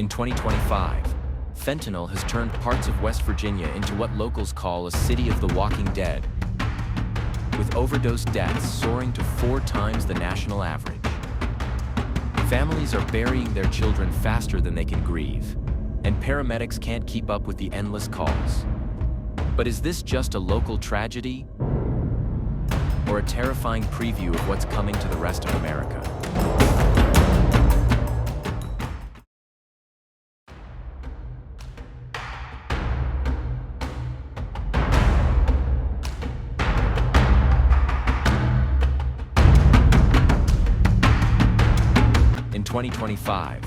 In 2025, fentanyl has turned parts of West Virginia into what locals call a city of the walking dead, with overdose deaths soaring to 4 times the national average. Families are burying their children faster than they can grieve, and paramedics can't keep up with the endless calls. But is this just a local tragedy, or a terrifying preview of what's coming to the rest of America? In 2025,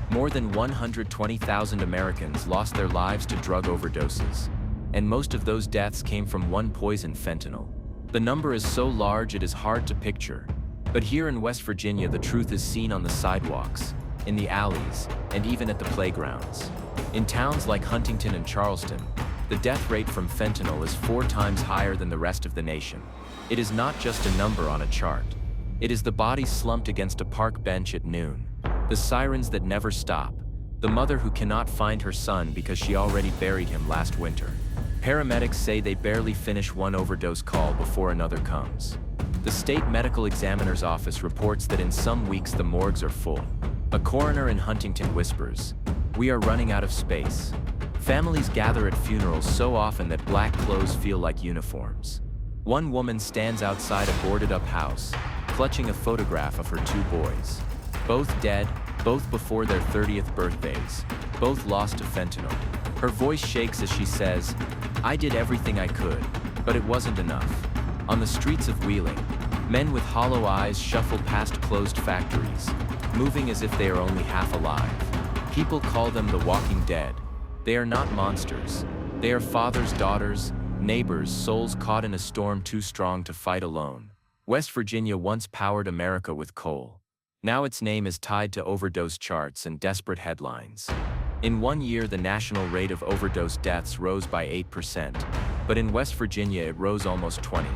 more than 120,000 Americans lost their lives to drug overdoses, and most of those deaths came from one poison, fentanyl. The number is so large it is hard to picture, but here in West Virginia the truth is seen on the sidewalks, in the alleys, and even at the playgrounds. In towns like Huntington and Charleston, the death rate from fentanyl is 4 times higher than the rest of the nation. It is not just a number on a chart. It is the body slumped against a park bench at noon, the sirens that never stop, the mother who cannot find her son because she already buried him last winter. Paramedics say they barely finish one overdose call before another comes. The state medical examiner's office reports that in some weeks the morgues are full. A coroner in Huntington whispers, "We are running out of space." Families gather at funerals so often that black clothes feel like uniforms. One woman stands outside a boarded-up house, clutching a photograph of her 2 boys. Both dead, both before their 30th birthdays, both lost to fentanyl. Her voice shakes as she says, "I did everything I could, but it wasn't enough." On the streets of Wheeling, men with hollow eyes shuffle past closed factories, moving as if they are only half alive. People call them the walking dead. They are not monsters. They are fathers, daughters, neighbors, souls caught in a storm too strong to fight alone. West Virginia once powered America with coal. Now its name is tied to overdose charts and desperate headlines. In 1 year, the national rate of overdose deaths rose by 8%, but in West Virginia it rose almost 20%.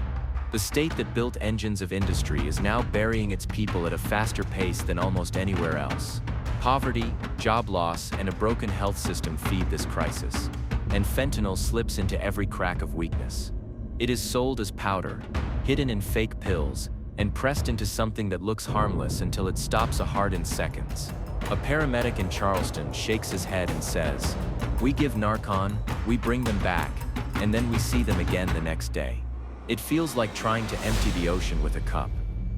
The state that built engines of industry is now burying its people at a faster pace than almost anywhere else. Poverty, job loss, and a broken health system feed this crisis, and fentanyl slips into every crack of weakness. It is sold as powder, hidden in fake pills, and pressed into something that looks harmless until it stops a heart in seconds. A paramedic in Charleston shakes his head and says, "We give Narcan, we bring them back, and then we see them again the next day." It feels like trying to empty the ocean with a cup.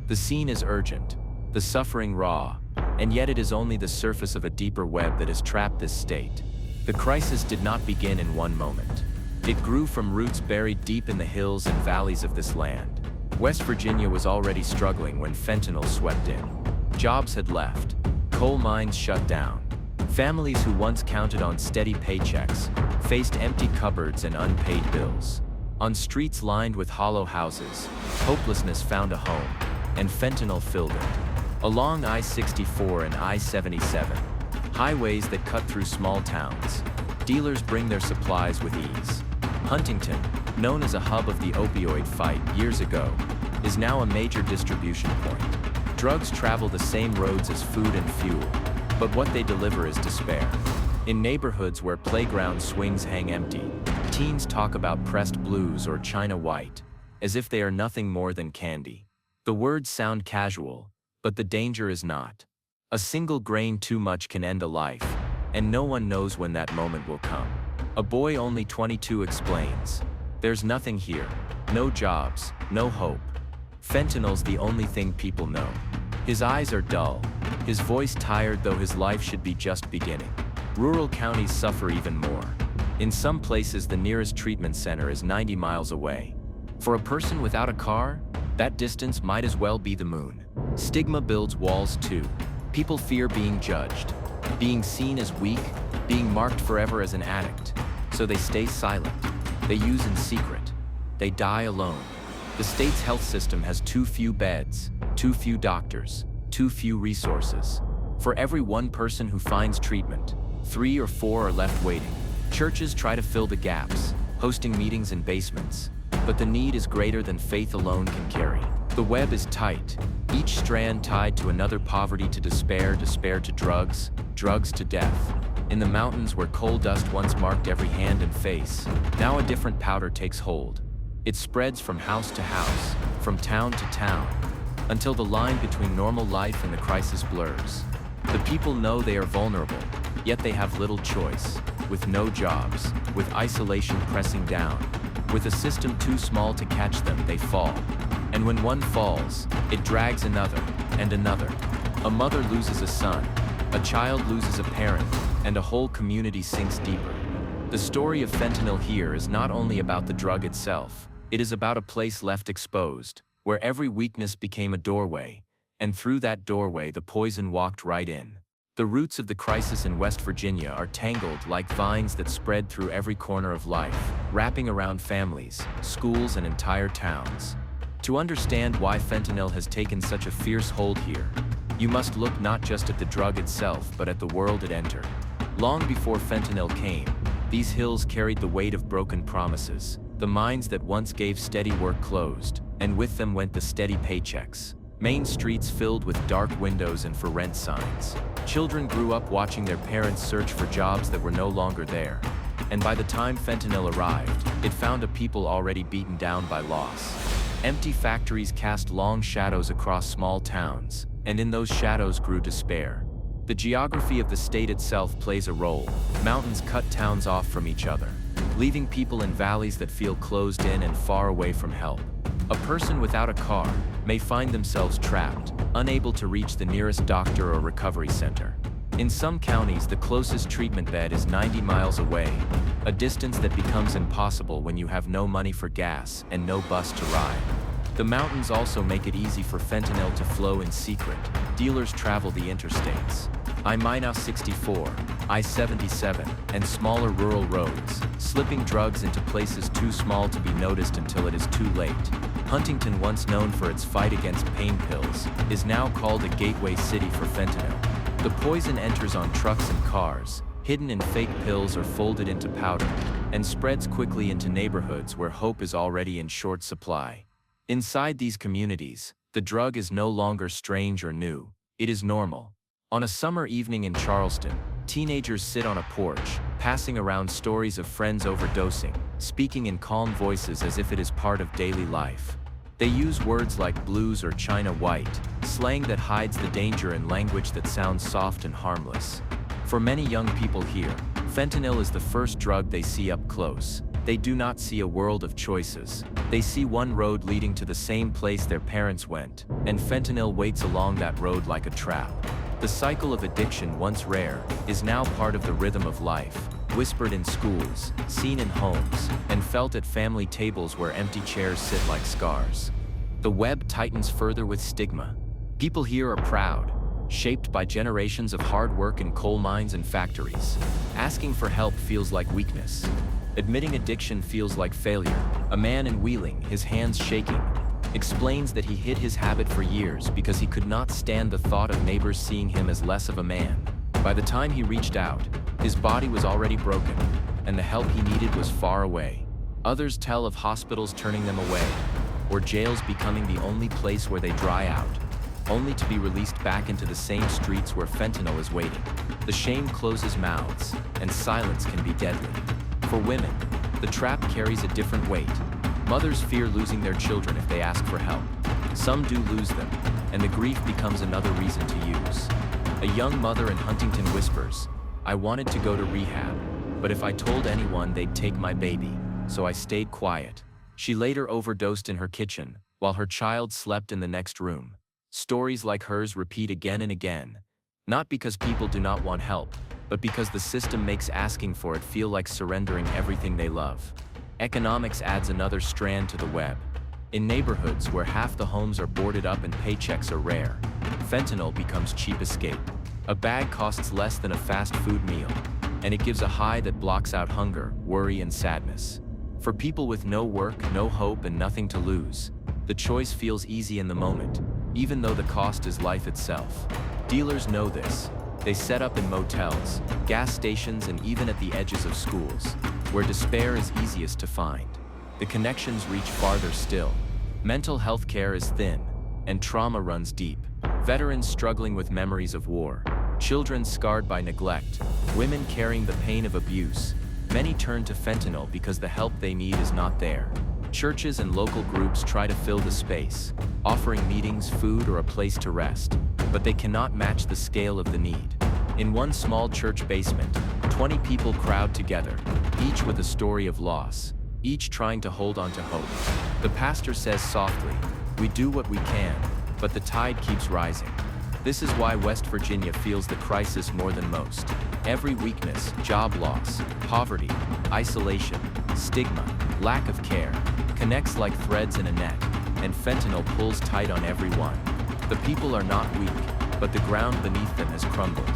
The scene is urgent, the suffering raw, and yet it is only the surface of a deeper web that has trapped this state. The crisis did not begin in one moment. It grew from roots buried deep in the hills and valleys of this land. West Virginia was already struggling when fentanyl swept in. Jobs had left. Coal mines shut down. Families who once counted on steady paychecks faced empty cupboards and unpaid bills. On streets lined with hollow houses, hopelessness found a home, and fentanyl filled it. Along I-64 and I-77, highways that cut through small towns, dealers bring their supplies with ease. Huntington, known as a hub of the opioid fight years ago, is now a major distribution point. Drugs travel the same roads as food and fuel, but what they deliver is despair. In neighborhoods where playground swings hang empty, teens talk about pressed blues or China white, as if they are nothing more than candy. The words sound casual, but the danger is not. A single grain too much can end a life, and no one knows when that moment will come. A boy only 22 explains, "There's nothing here, no jobs, no hope. Fentanyl's the only thing people know." His eyes are dull, his voice tired, though his life should be just beginning. Rural counties suffer even more. In some places the nearest treatment center is 90 miles away. For a person without a car, that distance might as well be the moon. Stigma builds walls too. People fear being judged, being seen as weak, being marked forever as an addict. So they stay silent. They use in secret. They die alone. The state's health system has too few beds, too few doctors, too few resources. For every one person who finds treatment, 3 or 4 are left waiting. Churches try to fill the gaps, hosting meetings in basements, but the need is greater than faith alone can carry. The web is tight, each strand tied to another: poverty to despair, despair to drugs, drugs to death. In the mountains where coal dust once marked every hand and face, now a different powder takes hold. It spreads from house to house, from town to town, until the line between normal life and the crisis blurs. The people know they are vulnerable, yet they have little choice. With no jobs, with isolation pressing down, with a system too small to catch them, they fall. And when one falls, it drags another, and another. A mother loses a son, a child loses a parent, and a whole community sinks deeper. The story of fentanyl here is not only about the drug itself, it is about a place left exposed, where every weakness became a doorway, and through that doorway the poison walked right in. The roots of the crisis in West Virginia are tangled like vines that spread through every corner of life, wrapping around families, schools, and entire towns. To understand why fentanyl has taken such a fierce hold here, you must look not just at the drug itself but at the world it entered. Long before fentanyl came, these hills carried the weight of broken promises. The mines that once gave steady work closed, and with them went the steady paychecks. Main streets filled with dark windows and for rent signs. Children grew up watching their parents search for jobs that were no longer there. And by the time fentanyl arrived, it found a people already beaten down by loss. Empty factories cast long shadows across small towns, and in those shadows grew despair. The geography of the state itself plays a role. Mountains cut towns off from each other, leaving people in valleys that feel closed in and far away from help. A person without a car may find themselves trapped, unable to reach the nearest doctor or recovery center. In some counties, the closest treatment bed is 90 miles away, a distance that becomes impossible when you have no money for gas and no bus to ride. The mountains also make it easy for fentanyl to flow in secret. Dealers travel the interstates, I-64, I-77, and smaller rural roads, slipping drugs into places too small to be noticed until it is too late. Huntington, once known for its fight against pain pills, is now called a gateway city for fentanyl. The poison enters on trucks and cars, hidden in fake pills or folded into powder, and spreads quickly into neighborhoods where hope is already in short supply. Inside these communities, the drug is no longer strange or new, it is normal. On a summer evening in Charleston, teenagers sit on a porch, passing around stories of friends overdosing, speaking in calm voices as if it is part of daily life. They use words like blues or China white, slang that hides the danger in language that sounds soft and harmless. For many young people here, fentanyl is the first drug they see up close. They do not see a world of choices. They see one road leading to the same place their parents went, and fentanyl waits along that road like a trap. The cycle of addiction, once rare, is now part of the rhythm of life, whispered in schools, seen in homes, and felt at family tables where empty chairs sit like scars. The web tightens further with stigma. People here are proud, shaped by generations of hard work in coal mines and factories. Asking for help feels like weakness. Admitting addiction feels like failure. A man in Wheeling, his hands shaking, explains that he hid his habit for years because he could not stand the thought of neighbors seeing him as less of a man. By the time he reached out, his body was already broken, and the help he needed was far away. Others tell of hospitals turning them away, or jails becoming the only place where they dry out, only to be released back into the same streets where fentanyl is waiting. The shame closes mouths, and silence can be deadly. For women, the trap carries a different weight. Mothers fear losing their children if they ask for help. Some do lose them, and the grief becomes another reason to use. A young mother in Huntington whispers, "I wanted to go to rehab, but if I told anyone they'd take my baby, so I stayed quiet." She later overdosed in her kitchen, while her child slept in the next room. Stories like hers repeat again and again, not because people do not want help, but because the system makes asking for it feel like surrendering everything they love. Economics adds another strand to the web. In neighborhoods where half the homes are boarded up and paychecks are rare, fentanyl becomes cheap escape. A bag costs less than a fast food meal, and it gives a high that blocks out hunger, worry, and sadness. For people with no work, no hope, and nothing to lose, the choice feels easy in the moment, even though the cost is life itself. Dealers know this. They set up in motels, gas stations, and even at the edges of schools, where despair is easiest to find. The connections reach farther still. Mental health care is thin, and trauma runs deep. Veterans struggling with memories of war, children scarred by neglect, women carrying the pain of abuse. Many turn to fentanyl because the help they need is not there. Churches and local groups try to fill the space, offering meetings, food, or a place to rest, but they cannot match the scale of the need. In one small church basement, 20 people crowd together, each with a story of loss, each trying to hold on to hope. The pastor says softly, "We do what we can, but the tide keeps rising." This is why West Virginia feels the crisis more than most. Every weakness, job loss, poverty, isolation, stigma, lack of care, connects like threads in a net, and fentanyl pulls tight on everyone. The people are not weak, but the ground beneath them has crumbled.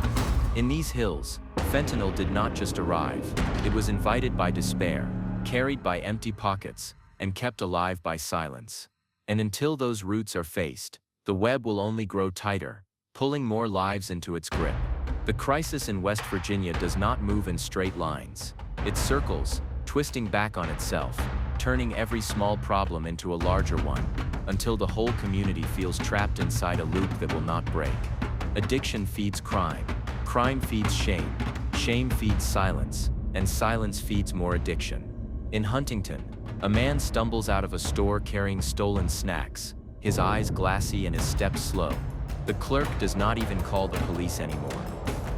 In these hills, fentanyl did not just arrive, it was invited by despair, carried by empty pockets, and kept alive by silence. And until those roots are faced, the web will only grow tighter, pulling more lives into its grip. The crisis in West Virginia does not move in straight lines. It circles, twisting back on itself, turning every small problem into a larger one, until the whole community feels trapped inside a loop that will not break. Addiction feeds crime, crime feeds shame, shame feeds silence, and silence feeds more addiction. In Huntington, a man stumbles out of a store carrying stolen snacks, his eyes glassy and his steps slow. The clerk does not even call the police anymore.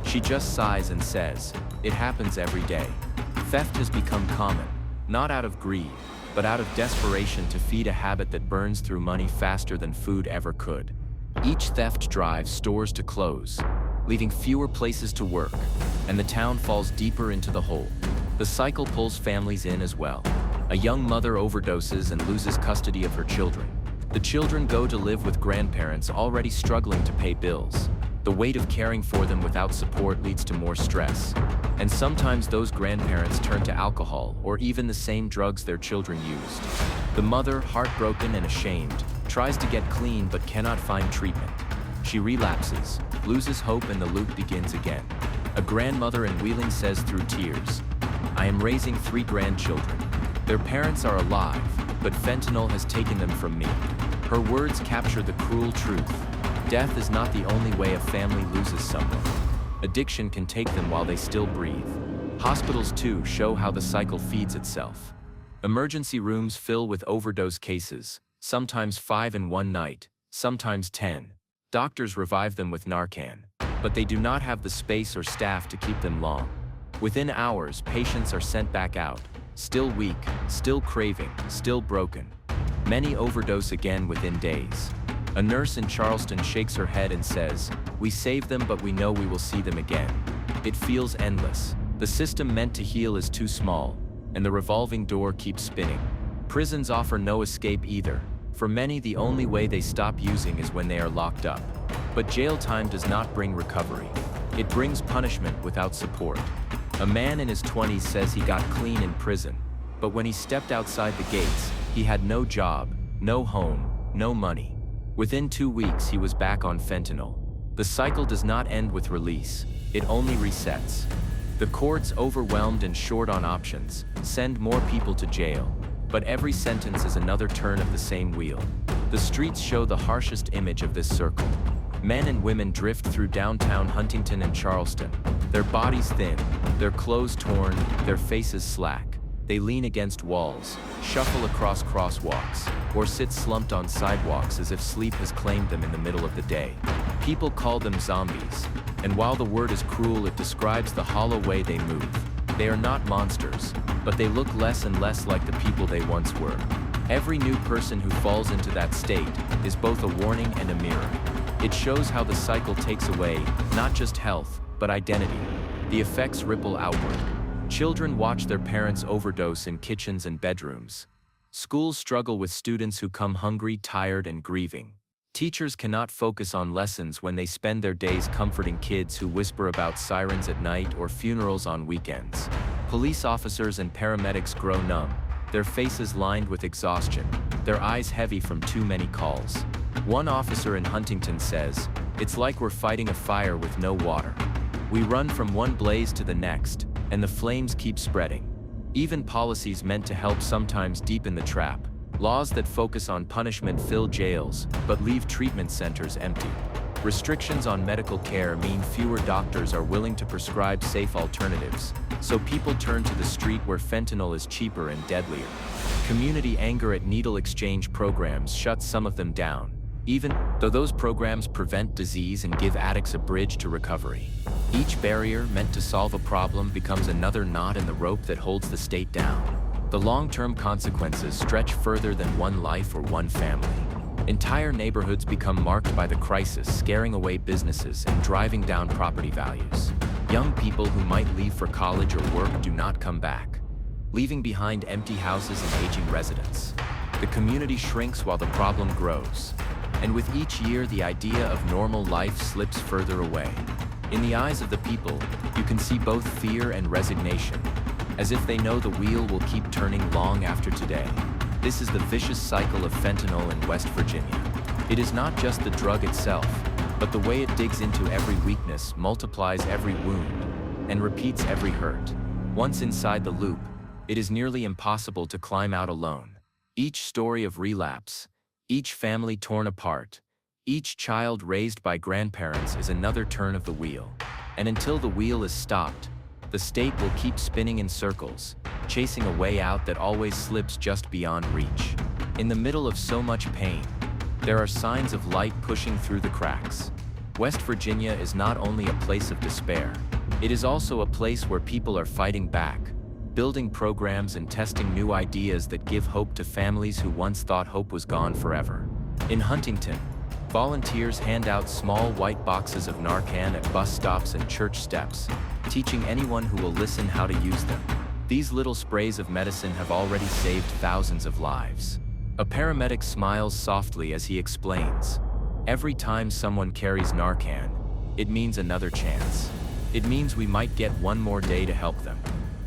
She just sighs and says, "It happens every day." Theft has become common, not out of greed, but out of desperation to feed a habit that burns through money faster than food ever could. Each theft drives stores to close, leaving fewer places to work, and the town falls deeper into the hole. The cycle pulls families in as well. A young mother overdoses and loses custody of her children. The children go to live with grandparents already struggling to pay bills. The weight of caring for them without support leads to more stress. And sometimes those grandparents turn to alcohol or even the same drugs their children used. The mother, heartbroken and ashamed, tries to get clean but cannot find treatment. She relapses, loses hope, and the loop begins again. A grandmother in Wheeling says through tears, "I am raising 3 grandchildren. Their parents are alive, but fentanyl has taken them from me." Her words capture the cruel truth. Death is not the only way a family loses someone. Addiction can take them while they still breathe. Hospitals too show how the cycle feeds itself. Emergency rooms fill with overdose cases, sometimes 5 in one night, sometimes 10. Doctors revive them with Narcan, but they do not have the space or staff to keep them long. Within hours, patients are sent back out, still weak, still craving, still broken. Many overdose again within days. A nurse in Charleston shakes her head and says, "We saved them, but we know we will see them again." It feels endless. The system meant to heal is too small, and the revolving door keeps spinning. Prisons offer no escape either. For many, the only way they stop using is when they are locked up. But jail time does not bring recovery. It brings punishment without support. A man in his 20s says he got clean in prison, but when he stepped outside the gates, he had no job, no home, no money. Within 2 weeks, he was back on fentanyl. The cycle does not end with release, it only resets. The courts, overwhelmed and short on options, send more people to jail. But every sentence is another turn of the same wheel. The streets show the harshest image of this circle. Men and women drift through downtown Huntington and Charleston, their bodies thin, their clothes torn, their faces slack. They lean against walls, shuffle across crosswalks, or sit slumped on sidewalks as if sleep has claimed them in the middle of the day. People call them zombies, and while the word is cruel, it describes the hollow way they move. They are not monsters, but they look less and less like the people they once were. Every new person who falls into that state is both a warning and a mirror. It shows how the cycle takes away, not just health, but identity. The effects ripple outward. Children watch their parents overdose in kitchens and bedrooms. Schools struggle with students who come hungry, tired, and grieving. Teachers cannot focus on lessons when they spend their days comforting kids who whisper about sirens at night or funerals on weekends. Police officers and paramedics grow numb, their faces lined with exhaustion, their eyes heavy from too many calls. One officer in Huntington says, "It's like we're fighting a fire with no water. We run from one blaze to the next, and the flames keep spreading." Even policies meant to help sometimes deepen the trap. Laws that focus on punishment fill jails, but leave treatment centers empty. Restrictions on medical care mean fewer doctors are willing to prescribe safe alternatives, so people turn to the street where fentanyl is cheaper and deadlier. Community anger at needle exchange programs shuts some of them down, even though those programs prevent disease and give addicts a bridge to recovery. Each barrier meant to solve a problem becomes another knot in the rope that holds the state down. The long-term consequences stretch further than one life or one family. Entire neighborhoods become marked by the crisis, scaring away businesses and driving down property values. Young people who might leave for college or work do not come back, leaving behind empty houses and aging residents. The community shrinks while the problem grows. And with each year, the idea of normal life slips further away. In the eyes of the people, you can see both fear and resignation, as if they know the wheel will keep turning long after today. This is the vicious cycle of fentanyl in West Virginia. It is not just the drug itself, but the way it digs into every weakness, multiplies every wound, and repeats every hurt. Once inside the loop, it is nearly impossible to climb out alone. Each story of relapse, each family torn apart, each child raised by grandparents is another turn of the wheel. And until the wheel is stopped, the state will keep spinning in circles, chasing a way out that always slips just beyond reach. In the middle of so much pain, there are signs of light pushing through the cracks. West Virginia is not only a place of despair, it is also a place where people are fighting back, building programs and testing new ideas that give hope to families who once thought hope was gone forever. In Huntington, volunteers hand out small white boxes of Narcan at bus stops and church steps, teaching anyone who will listen how to use them. These little sprays of medicine have already saved thousands of lives. A paramedic smiles softly as he explains, "Every time someone carries Narcan, it means another chance. It means we might get one more day to help them."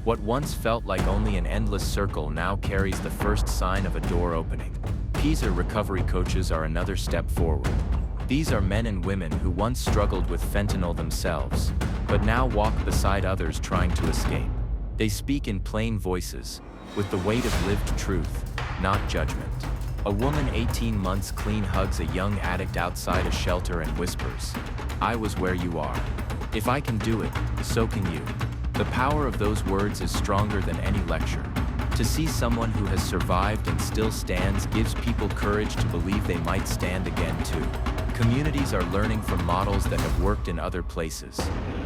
What once felt like only an endless circle now carries the first sign of a door opening. PISA recovery coaches are another step forward. These are men and women who once struggled with fentanyl themselves, but now walk beside others trying to escape. They speak in plain voices, with the weight of lived truth, not judgment. A woman 18 months clean hugs a young addict outside a shelter and whispers, "I was where you are. If I can do it, so can you." The power of those words is stronger than any lecture. To see someone who has survived and still stands gives people courage to believe they might stand again too. Communities are learning from models that have worked in other places.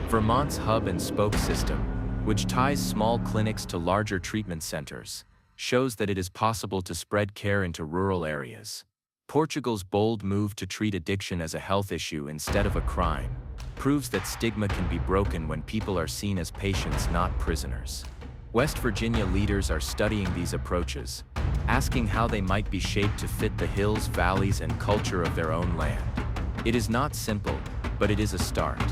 Vermont's hub and spoke system, which ties small clinics to larger treatment centers, shows that it is possible to spread care into rural areas. Portugal's bold move to treat addiction as a health issue instead of a crime proves that stigma can be broken when people are seen as patients, not prisoners. West Virginia leaders are studying these approaches, asking how they might be shaped to fit the hills, valleys, and culture of their own land. It is not simple, but it is a start.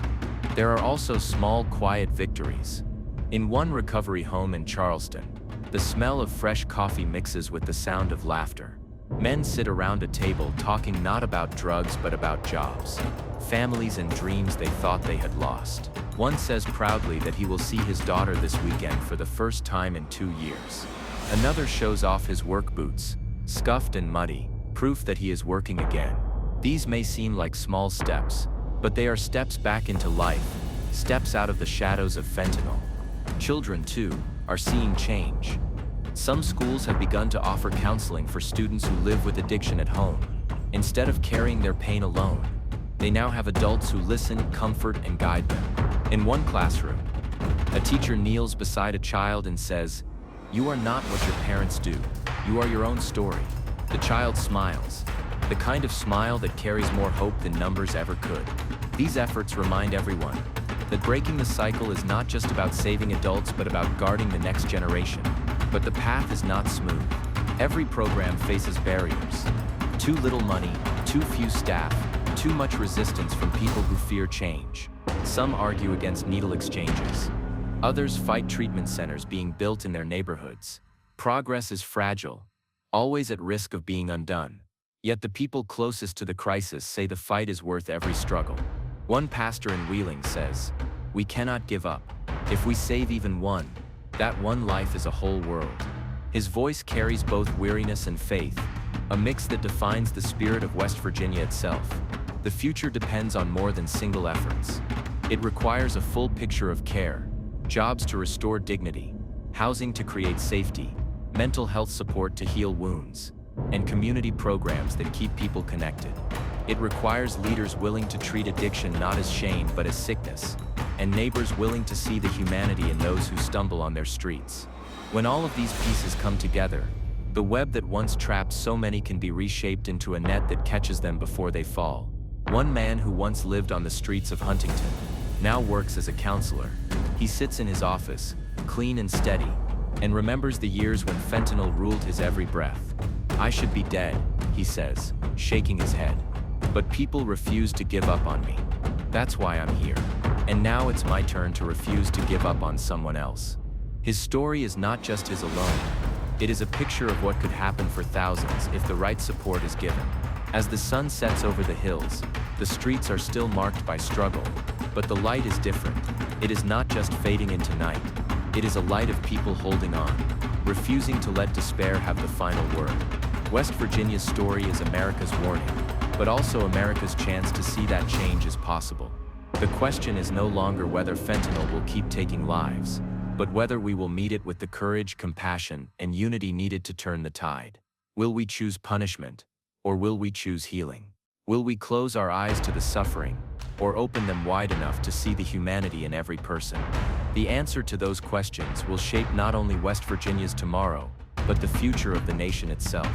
There are also small, quiet victories. In one recovery home in Charleston, the smell of fresh coffee mixes with the sound of laughter. Men sit around a table talking not about drugs but about jobs, families, and dreams they thought they had lost. One says proudly that he will see his daughter this weekend for the first time in 2 years. Another shows off his work boots, scuffed and muddy, proof that he is working again. These may seem like small steps, but they are steps back into life, steps out of the shadows of fentanyl. Children, too, are seeing change. Some schools have begun to offer counseling for students who live with addiction at home. Instead of carrying their pain alone, they now have adults who listen, comfort, and guide them. In one classroom, a teacher kneels beside a child and says, "You are not what your parents do. You are your own story." The child smiles, the kind of smile that carries more hope than numbers ever could. These efforts remind everyone that breaking the cycle is not just about saving adults but about guarding the next generation. But the path is not smooth. Every program faces barriers. Too little money, too few staff, too much resistance from people who fear change. Some argue against needle exchanges. Others fight treatment centers being built in their neighborhoods. Progress is fragile, always at risk of being undone. Yet the people closest to the crisis say the fight is worth every struggle. One pastor in Wheeling says, "We cannot give up. If we save even one, that one life is a whole world." His voice carries both weariness and faith, a mix that defines the spirit of West Virginia itself. The future depends on more than single efforts. It requires a full picture of care, jobs to restore dignity, housing to create safety, mental health support to heal wounds, and community programs that keep people connected. It requires leaders willing to treat addiction not as shame but as sickness, and neighbors willing to see the humanity in those who stumble on their streets. When all of these pieces come together, the web that once trapped so many can be reshaped into a net that catches them before they fall. One man who once lived on the streets of Huntington now works as a counselor. He sits in his office, clean and steady, and remembers the years when fentanyl ruled his every breath. "I should be dead," he says, shaking his head. "But people refuse to give up on me. That's why I'm here. And now it's my turn to refuse to give up on someone else." His story is not just his alone. It is a picture of what could happen for thousands if the right support is given. As the sun sets over the hills, the streets are still marked by struggle, but the light is different. It is not just fading into night. It is a light of people holding on, refusing to let despair have the final word. West Virginia's story is America's warning, but also America's chance to see that change is possible. The question is no longer whether fentanyl will keep taking lives, but whether we will meet it with the courage, compassion, and unity needed to turn the tide. Will we choose punishment, or will we choose healing? Will we close our eyes to the suffering, or open them wide enough to see the humanity in every person? The answer to those questions will shape not only West Virginia's tomorrow, but the future of the nation itself.